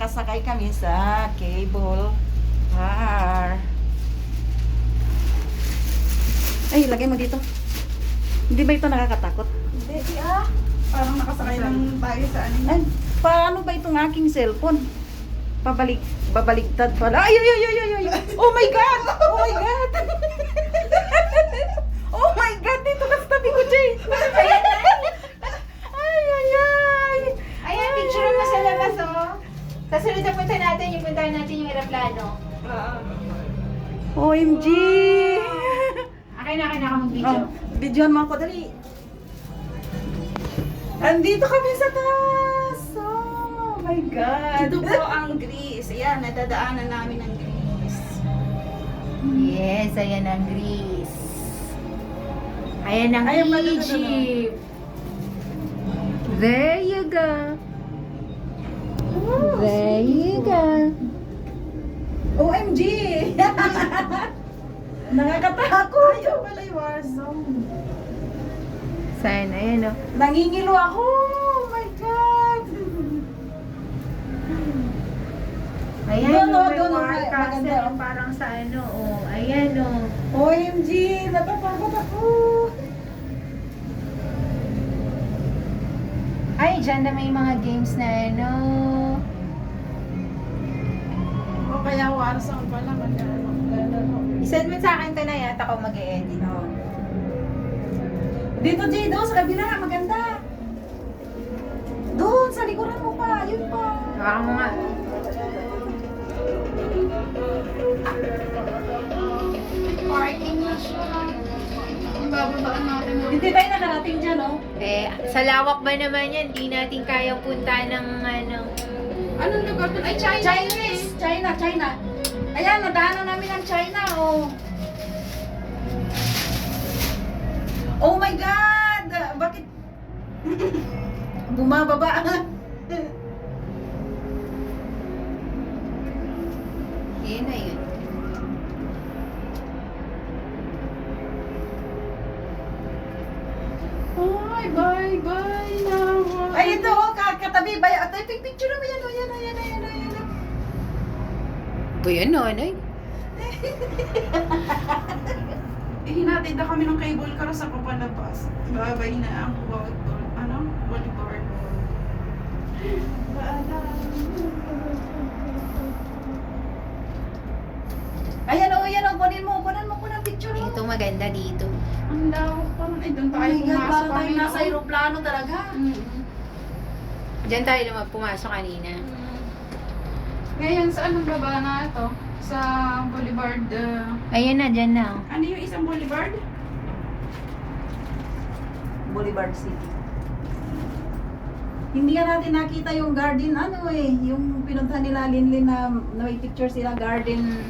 nakasakay kami sa cable car. Ay, lagay mo dito. Hindi ba ito nakakatakot? Hindi, parang nakasakay lang tayo sa ano. Ay, paano ba itong aking cellphone? Babaligtad pala. Ay, ay, ay, ay, ay, ay. Oh my God! Oh my God! Oh my God! Dito ka sa tabi ko, Jay. Ay, ay, ay. Ayan, picture mo sa labas, oh. Sa sunod na punta natin, yung puntahan natin yung aeroplano. OMG! Akin na ako mag-video. Oh, videoan mo ako, dali. Andito kami sa taas. Oh my God. Ito po ang Greece. Ayan, nadadaanan namin ang Greece. Yes, ayan ang Greece. Ayan ang Ayan, Egypt. There you go. There you go. OMG! Nakakatakot. Ayaw pala yung war zone. Sana, ayan, oh. Nangingilo ako. Oh my God. Ayan, Doon, oh, may doon, war may- castle, maganda, oh. yung parang sa ano, oh. Ayan, oh. OMG! Natatakot ako. Ay, dyan na may mga games na ano. O kaya war zone pala. I-send mo sa akin ito na yata ako mag-e-edit. Dito, Jay, doon sa kabila. Maganda. Doon, sa likuran mo pa. Yun pa. Baka mo nga. Parking na siya. Ang bababaan natin. Hindi tayo nakarating dyan, oh. Eh, sa lawak ba naman yan? Di natin kayang punta ng ano. Anong lugar doon? Ay, China. Chinese. China. Ayan, nadaanan namin ang China, oh. Oh my God! Bakit? Bumababa. Yun na yun. Ay, bye na. Ay, ito, oh, katabi. Ay, picture mo yan, oh. Yan. Ba yun, nanay? Hinatid na kami ng cable car sa papalabas. Babay na ang boulevard. Ayan, oh. Kunin mo picture, oh. Ito maganda dito. Ang lawak parang, ay doon Oh tayo my God, pumasok parang tayo kami nasa noon. aeroplano talaga. Diyan tayo naman pumasok kanina. Ngayon, saan ang baba na ito? Sa Boulevard, Ayan na, dyan na. ano yung isang boulevard? Boulevard City. Hindi nga natin nakita yung garden, yung pinuntahan nila Linlin na may picture sila, garden